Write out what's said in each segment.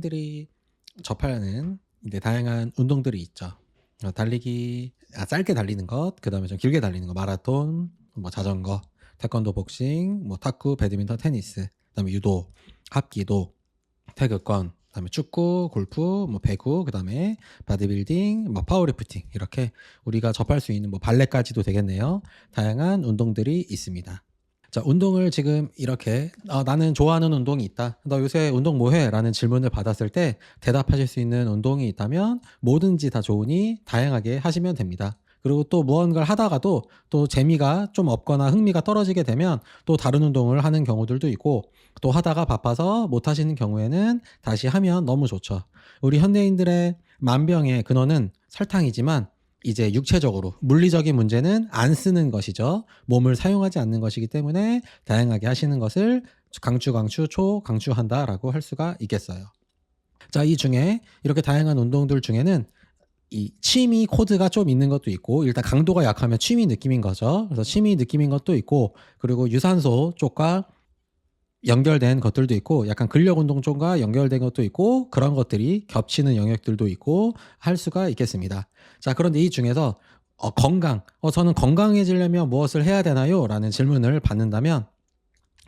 현대인들이 접하는 이제 다양한 운동들이 있죠. 달리기, 짧게 달리는 것, 그 다음에 좀 길게 달리는 거, 마라톤, 뭐 자전거, 태권도, 복싱, 뭐 탁구, 배드민턴, 테니스, 그 다음에 유도, 합기도, 태극권, 그 다음에 축구, 골프, 뭐 배구, 그 다음에 바디빌딩, 뭐 파워리프팅, 이렇게 우리가 접할 수 있는 뭐 발레까지도 되겠네요. 다양한 운동들이 있습니다. 자, 운동을 지금 이렇게 나는 좋아하는 운동이 있다. 너 요새 운동 뭐 해? 라는 질문을 받았을 때 대답하실 수 있는 운동이 있다면 뭐든지 다 좋으니 다양하게 하시면 됩니다. 그리고 또 무언가를 하다가도 또 재미가 좀 없거나 흥미가 떨어지게 되면 또 다른 운동을 하는 경우들도 있고, 또 하다가 바빠서 못 하시는 경우에는 다시 하면 너무 좋죠. 우리 현대인들의 만병의 근원은 설탕이지만 이제 육체적으로 물리적인 문제는 안 쓰는 것이죠. 몸을 사용하지 않는 것이기 때문에 다양하게 하시는 것을 강추한다라고 할 수가 있겠어요. 자, 이 중에 이렇게 다양한 운동들 중에는 이 취미 코드가 좀 있는 것도 있고, 일단 강도가 약하면 취미 느낌인 거죠. 그래서 취미 느낌인 것도 있고, 그리고 유산소 쪽과 연결된 것들도 있고, 약간 근력 운동 쪽과 연결된 것도 있고, 그런 것들이 겹치는 영역들도 있고 할 수가 있겠습니다. 자, 그런데 이 중에서 건강, 저는 건강해지려면 무엇을 해야 되나요? 라는 질문을 받는다면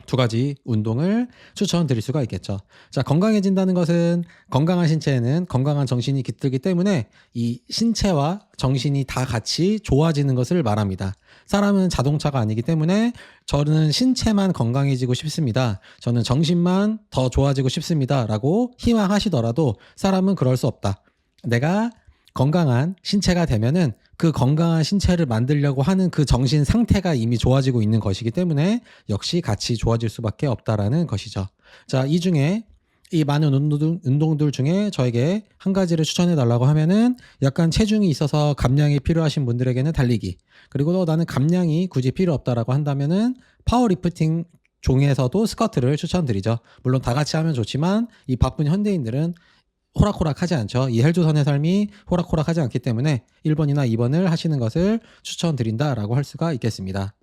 두 가지 운동을 추천드릴 수가 있겠죠. 자, 건강해진다는 것은 건강한 신체에는 건강한 정신이 깃들기 때문에 이 신체와 정신이 다 같이 좋아지는 것을 말합니다. 사람은 자동차가 아니기 때문에 저는 신체만 건강해지고 싶습니다. 저는 정신만 더 좋아지고 싶습니다. 라고 희망하시더라도 사람은 그럴 수 없다. 내가 건강한 신체가 되면은 그 건강한 신체를 만들려고 하는 그 정신 상태가 이미 좋아지고 있는 것이기 때문에 역시 같이 좋아질 수밖에 없다라는 것이죠. 자, 이 중에 이 많은 운동들 중에 저에게 한 가지를 추천해 달라고 하면은, 약간 체중이 있어서 감량이 필요하신 분들에게는 달리기, 그리고 또 나는 감량이 굳이 필요 없다라고 한다면은 파워리프팅 중에서도 스쿼트를 추천드리죠. 물론 다 같이 하면 좋지만 이 바쁜 현대인들은 호락호락하지 않죠. 이 헬조선의 삶이 호락호락하지 않기 때문에 1번이나 2번을 하시는 것을 추천드린다라고 할 수가 있겠습니다.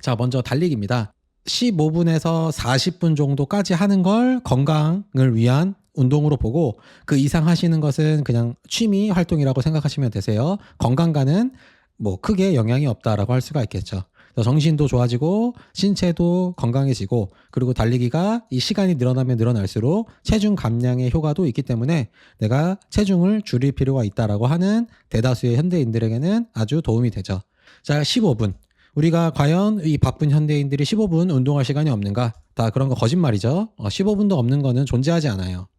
자, 먼저 달리기입니다. 15분에서 40분 정도까지 하는 걸 건강을 위한 운동으로 보고, 그 이상 하시는 것은 그냥 취미 활동이라고 생각하시면 되세요. 건강과는 뭐 크게 영향이 없다라고 할 수가 있겠죠. 정신도 좋아지고 신체도 건강해지고, 그리고 달리기가 이 시간이 늘어나면 늘어날수록 체중 감량의 효과도 있기 때문에 내가 체중을 줄일 필요가 있다라고 하는 대다수의 현대인들에게는 아주 도움이 되죠. 자, 15분. 우리가 과연 이 바쁜 현대인들이 15분 운동할 시간이 없는가? 다 그런 거 거짓말이죠. 15분도 없는 거는 존재하지 않아요.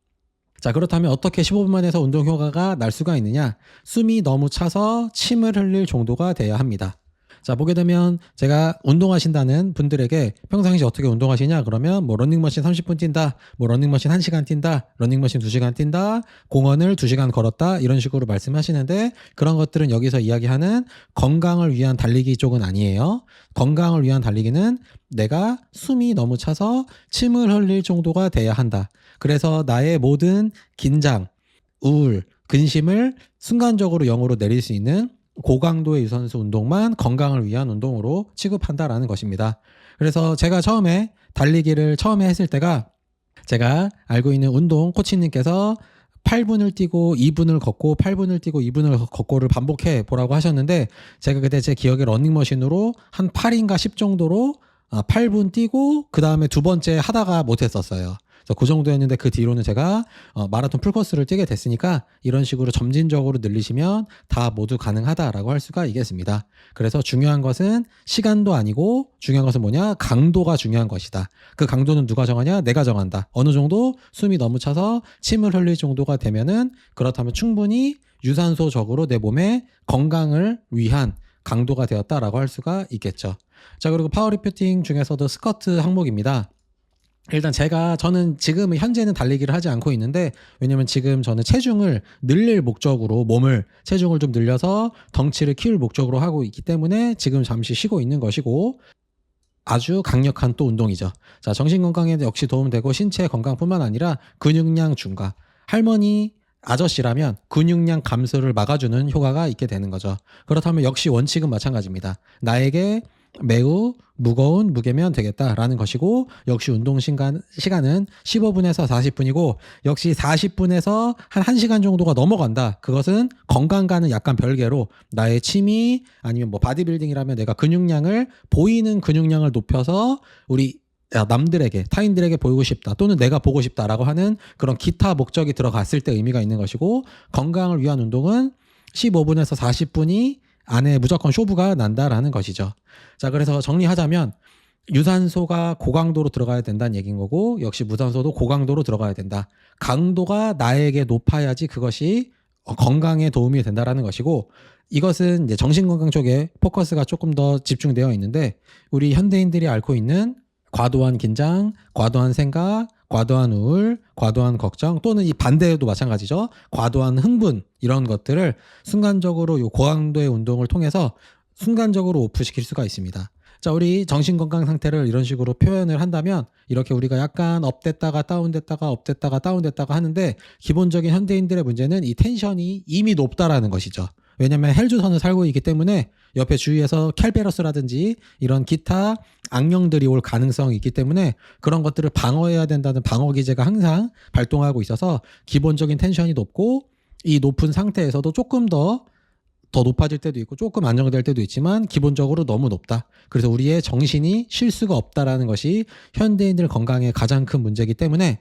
자, 그렇다면 어떻게 15분만 해서 운동 효과가 날 수가 있느냐? 숨이 너무 차서 침을 흘릴 정도가 돼야 합니다. 자, 보게 되면 제가 운동하신다는 분들에게 평상시 어떻게 운동하시냐? 그러면 뭐 러닝머신 30분 뛴다, 뭐 러닝머신 1시간 뛴다, 러닝머신 2시간 뛴다, 공원을 2시간 걸었다, 이런 식으로 말씀하시는데, 그런 것들은 여기서 이야기하는 건강을 위한 달리기 쪽은 아니에요. 건강을 위한 달리기는 내가 숨이 너무 차서 침을 흘릴 정도가 돼야 한다. 그래서 나의 모든 긴장, 우울, 근심을 순간적으로 0으로 내릴 수 있는 고강도의 유산소 운동만 건강을 위한 운동으로 취급한다라는 것입니다. 그래서 제가 처음에 달리기를 했을 때가, 제가 알고 있는 운동 코치님께서 8분을 뛰고 2분을 걷고 8분을 뛰고 2분을 걷고를 반복해 보라고 하셨는데, 제가 그때 제 기억에 러닝머신으로 한 8인가 10 정도로 8분 뛰고 그 다음에 두 번째 하다가 못했었어요. 그 정도였는데 그 뒤로는 제가 마라톤 풀코스를 뛰게 됐으니까 이런 식으로 점진적으로 늘리시면 다 모두 가능하다라고 할 수가 있겠습니다. 그래서 중요한 것은 시간도 아니고 중요한 것은 뭐냐? 강도가 중요한 것이다. 그 강도는 누가 정하냐? 내가 정한다. 어느 정도 숨이 너무 차서 침을 흘릴 정도가 되면은, 그렇다면 충분히 유산소적으로 내 몸의 건강을 위한 강도가 되었다라고 할 수가 있겠죠. 자, 그리고 파워리프팅 중에서도 스쿼트 항목입니다. 일단 저는 지금 현재는 달리기를 하지 않고 있는데, 왜냐면 지금 저는 체중을 늘릴 목적으로 체중을 좀 늘려서 덩치를 키울 목적으로 하고 있기 때문에 지금 잠시 쉬고 있는 것이고, 아주 강력한 또 운동이죠. 자, 정신 건강에 역시 도움되고 신체 건강뿐만 아니라 근육량 증가. 할머니, 아저씨라면 근육량 감소를 막아주는 효과가 있게 되는 거죠. 그렇다면 역시 원칙은 마찬가지입니다. 나에게 매우 무거운 무게면 되겠다라는 것이고, 역시 운동 시간은 15분에서 40분이고 역시 40분에서 한 1시간 정도가 넘어간다. 그것은 건강과는 약간 별개로 나의 취미 아니면 뭐 바디빌딩이라면 내가 보이는 근육량을 높여서 우리 남들에게, 타인들에게 보이고 싶다 또는 내가 보고 싶다라고 하는 그런 기타 목적이 들어갔을 때 의미가 있는 것이고, 건강을 위한 운동은 15분에서 40분이 안에 무조건 쇼부가 난다라는 것이죠. 자, 그래서 정리하자면 유산소가 고강도로 들어가야 된다는 얘기인 거고, 역시 무산소도 고강도로 들어가야 된다. 강도가 나에게 높아야지 그것이 건강에 도움이 된다라는 것이고, 이것은 이제 정신건강 쪽에 포커스가 조금 더 집중되어 있는데, 우리 현대인들이 앓고 있는 과도한 긴장, 과도한 생각, 과도한 우울, 과도한 걱정, 또는 이 반대도 마찬가지죠. 과도한 흥분, 이런 것들을 순간적으로 이 고강도의 운동을 통해서 순간적으로 오프시킬 수가 있습니다. 자, 우리 정신건강 상태를 이런 식으로 표현을 한다면, 이렇게 우리가 약간 업됐다가 다운됐다가 업됐다가 다운됐다가 하는데, 기본적인 현대인들의 문제는 이 텐션이 이미 높다라는 것이죠. 왜냐면 헬조선을 살고 있기 때문에 옆에 주위에서 켈베러스라든지 이런 기타 악령들이 올 가능성이 있기 때문에 그런 것들을 방어해야 된다는 방어 기제가 항상 발동하고 있어서 기본적인 텐션이 높고, 이 높은 상태에서도 조금 더 높아질 때도 있고 조금 안정될 때도 있지만 기본적으로 너무 높다. 그래서 우리의 정신이 쉴 수가 없다라는 것이 현대인들 건강의 가장 큰 문제이기 때문에,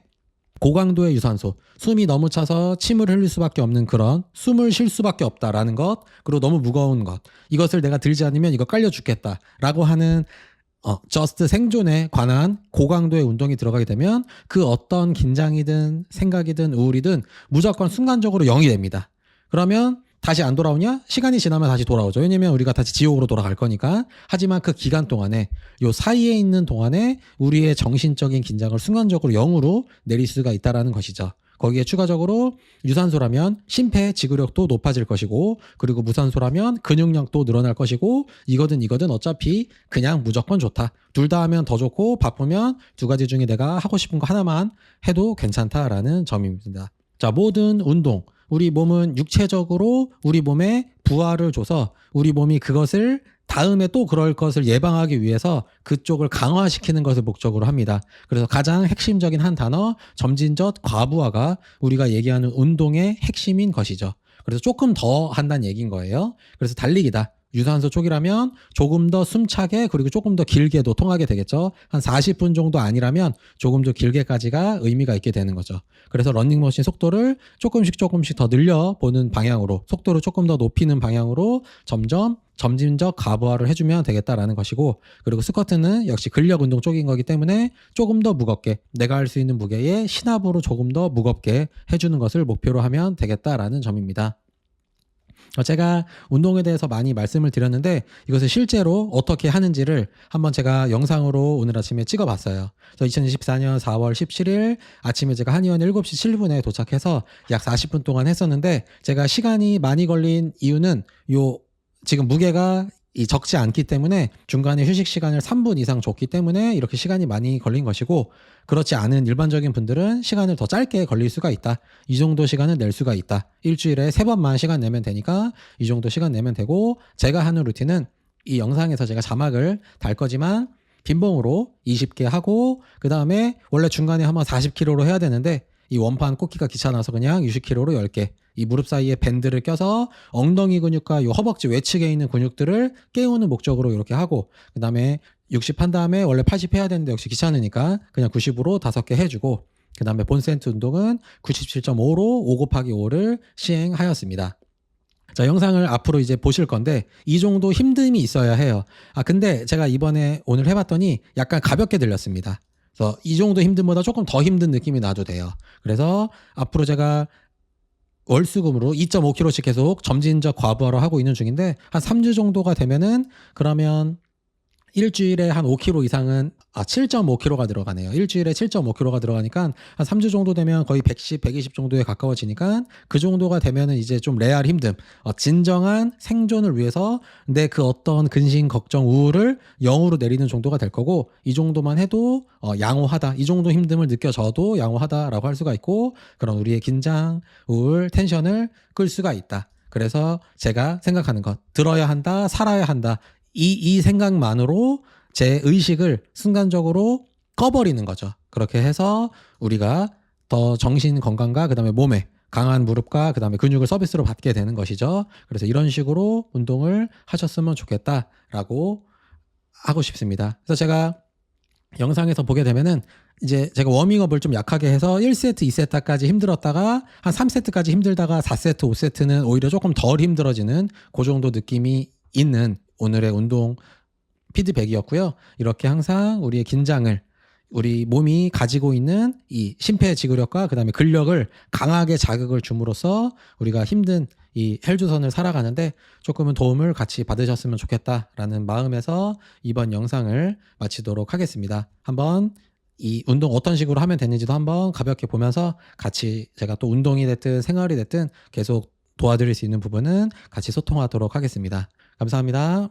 고강도의 유산소, 숨이 너무 차서 침을 흘릴 수밖에 없는 그런 숨을 쉴 수밖에 없다라는 것, 그리고 너무 무거운 것, 이것을 내가 들지 않으면 이거 깔려 죽겠다라고 하는 저스트 생존에 관한 고강도의 운동이 들어가게 되면 그 어떤 긴장이든 생각이든 우울이든 무조건 순간적으로 0이 됩니다. 그러면 다시 안 돌아오냐? 시간이 지나면 다시 돌아오죠. 왜냐면 우리가 다시 지옥으로 돌아갈 거니까. 하지만 그 기간 동안에, 요 사이에 있는 동안에 우리의 정신적인 긴장을 순간적으로 0으로 내릴 수가 있다라는 것이죠. 거기에 추가적으로 유산소라면 심폐지구력도 높아질 것이고, 그리고 무산소라면 근육량도 늘어날 것이고, 이거든 어차피 그냥 무조건 좋다. 둘 다 하면 더 좋고, 바쁘면 두 가지 중에 내가 하고 싶은 거 하나만 해도 괜찮다라는 점입니다. 자, 모든 운동, 우리 몸은 육체적으로 우리 몸에 부하를 줘서 우리 몸이 그것을 다음에 또 그럴 것을 예방하기 위해서 그쪽을 강화시키는 것을 목적으로 합니다. 그래서 가장 핵심적인 한 단어, 점진적 과부하가 우리가 얘기하는 운동의 핵심인 것이죠. 그래서 조금 더 한다는 얘기인 거예요. 그래서 달리기다. 유산소 쪽이라면 조금 더 숨차게, 그리고 조금 더 길게도 통하게 되겠죠. 한 40분 정도 아니라면 조금 더 길게까지가 의미가 있게 되는 거죠. 그래서 러닝머신 속도를 조금씩 더 늘려보는 방향으로, 속도를 조금 더 높이는 방향으로 점점 점진적 과부하를 해주면 되겠다라는 것이고, 그리고 스쿼트는 역시 근력 운동 쪽인 거기 때문에 조금 더 무겁게, 내가 할 수 있는 무게에 시합으로 조금 더 무겁게 해주는 것을 목표로 하면 되겠다라는 점입니다. 제가 운동에 대해서 많이 말씀을 드렸는데, 이것을 실제로 어떻게 하는지를 한번 제가 영상으로 오늘 아침에 찍어봤어요. 2024년 4월 17일 아침에 제가 한의원 7시 7분에 도착해서 약 40분 동안 했었는데, 제가 시간이 많이 걸린 이유는 지금 무게가 적지 않기 때문에 중간에 휴식 시간을 3분 이상 줬기 때문에 이렇게 시간이 많이 걸린 것이고, 그렇지 않은 일반적인 분들은 시간을 더 짧게 걸릴 수가 있다. 이 정도 시간을 낼 수가 있다. 일주일에 3번만 시간 내면 되니까 이 정도 시간 내면 되고, 제가 하는 루틴은 이 영상에서 제가 자막을 달 거지만 빈봉으로 20개 하고, 그 다음에 원래 중간에 한번 40kg로 해야 되는데 이 원판 꽂기가 귀찮아서 그냥 60kg로 10개, 이 무릎 사이에 밴드를 껴서 엉덩이 근육과 이 허벅지 외측에 있는 근육들을 깨우는 목적으로 이렇게 하고, 그 다음에 60 한 다음에 원래 80 해야 되는데 역시 귀찮으니까 그냥 90으로 5개 해주고, 그 다음에 본센트 운동은 97.5로 5 곱하기 5를 시행하였습니다. 자, 영상을 앞으로 이제 보실 건데 이 정도 힘듦이 있어야 해요. 근데 제가 오늘 해봤더니 약간 가볍게 들렸습니다. 그래서 이 정도 힘듦보다 조금 더 힘든 느낌이 나도 돼요. 그래서 앞으로 제가 월수금으로 2.5kg씩 계속 점진적 과부하로 하고 있는 중인데, 한 3주 정도가 되면은 그러면 일주일에 한 5kg 이상은 7.5kg가 들어가네요. 일주일에 7.5kg가 들어가니까 한 3주 정도 되면 거의 110, 120 정도에 가까워지니까, 그 정도가 되면은 이제 좀 레알 힘듦, 진정한 생존을 위해서 내 그 어떤 근심, 걱정, 우울을 0으로 내리는 정도가 될 거고, 이 정도만 해도 양호하다. 이 정도 힘듦을 느껴져도 양호하다라고 할 수가 있고, 그런 우리의 긴장, 우울, 텐션을 끌 수가 있다. 그래서 제가 생각하는 것, 들어야 한다, 살아야 한다, 이 생각만으로 제 의식을 순간적으로 꺼버리는 거죠. 그렇게 해서 우리가 더 정신 건강과 그다음에 몸에 강한 무릎과 그다음에 근육을 서비스로 받게 되는 것이죠. 그래서 이런 식으로 운동을 하셨으면 좋겠다라고 하고 싶습니다. 그래서 제가 영상에서 보게 되면은 이제 제가 워밍업을 좀 약하게 해서 1세트, 2세트까지 힘들었다가 한 3세트까지 힘들다가 4세트, 5세트는 오히려 조금 덜 힘들어지는 그 정도 느낌이 있는 오늘의 운동 피드백이었고요. 이렇게 항상 우리의 긴장을 우리 몸이 가지고 있는 이 심폐지구력과 그다음에 근력을 강하게 자극을 줌으로써 우리가 힘든 이 헬조선을 살아가는데 조금은 도움을 같이 받으셨으면 좋겠다라는 마음에서 이번 영상을 마치도록 하겠습니다. 한번 이 운동 어떤 식으로 하면 되는지도 한번 가볍게 보면서 같이 제가 또 운동이 됐든 생활이 됐든 계속 도와드릴 수 있는 부분은 같이 소통하도록 하겠습니다. 감사합니다.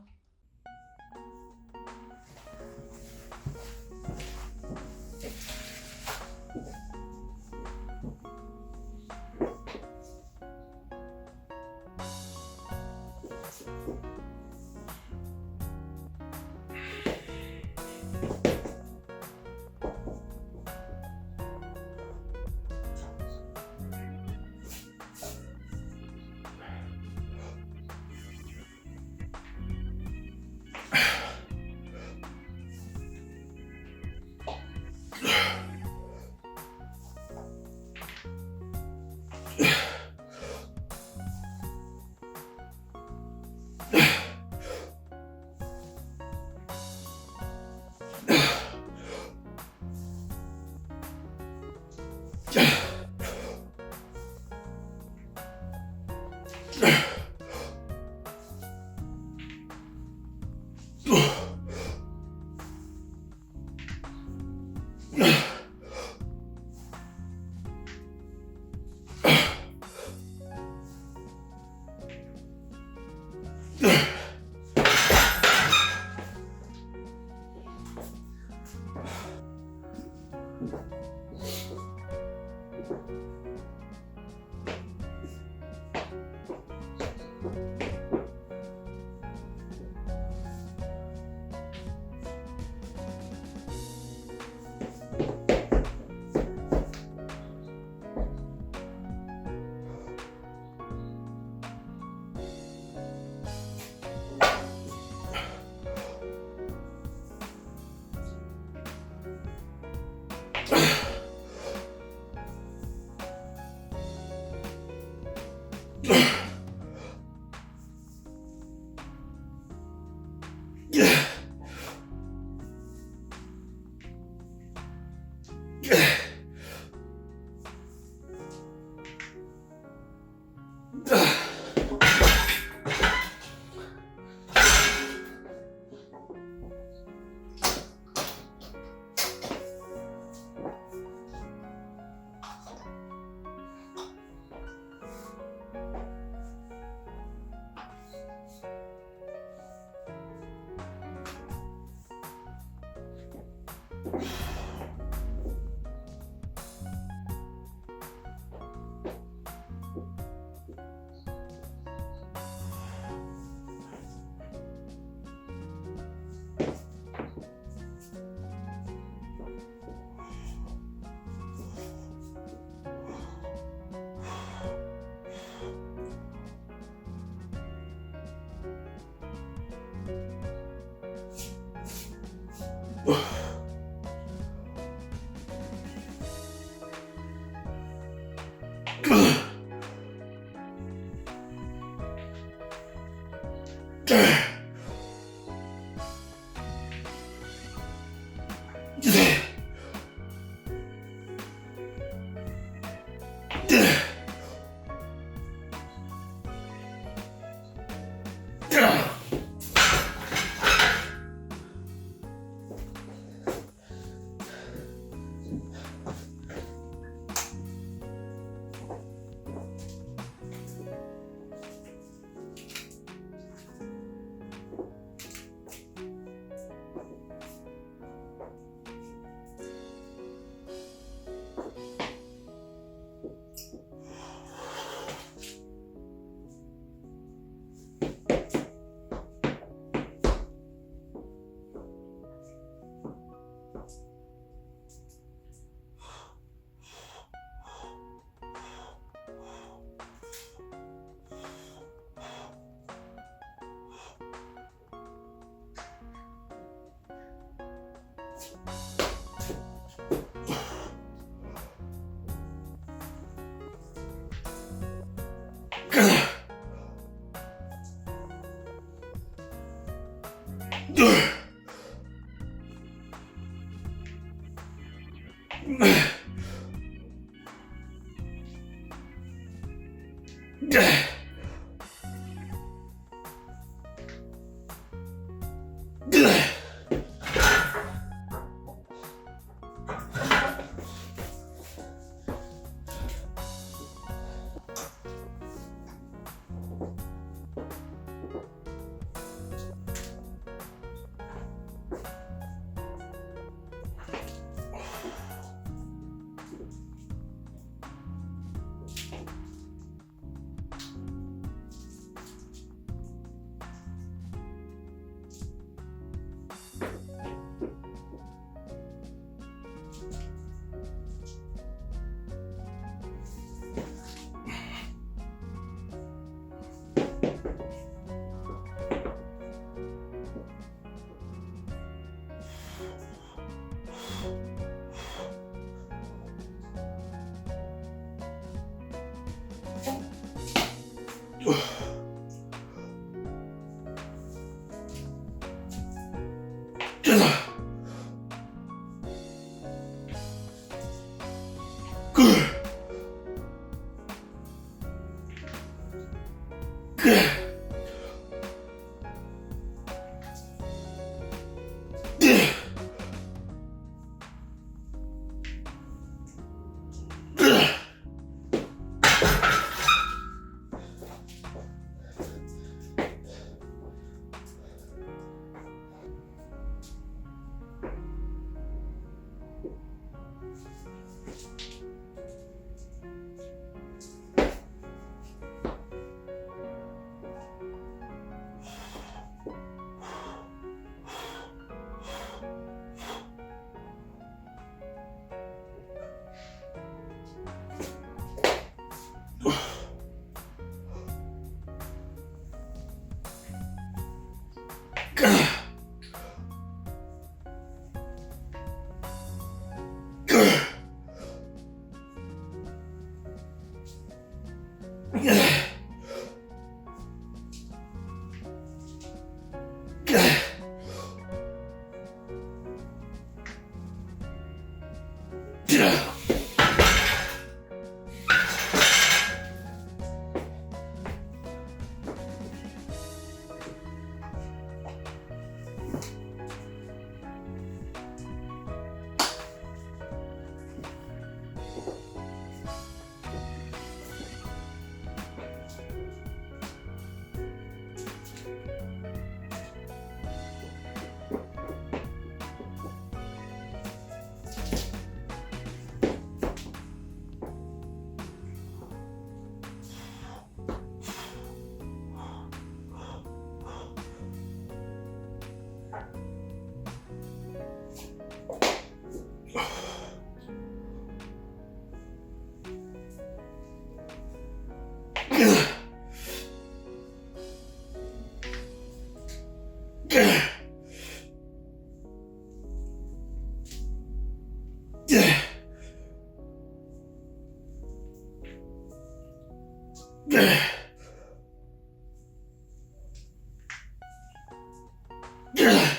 Yeah.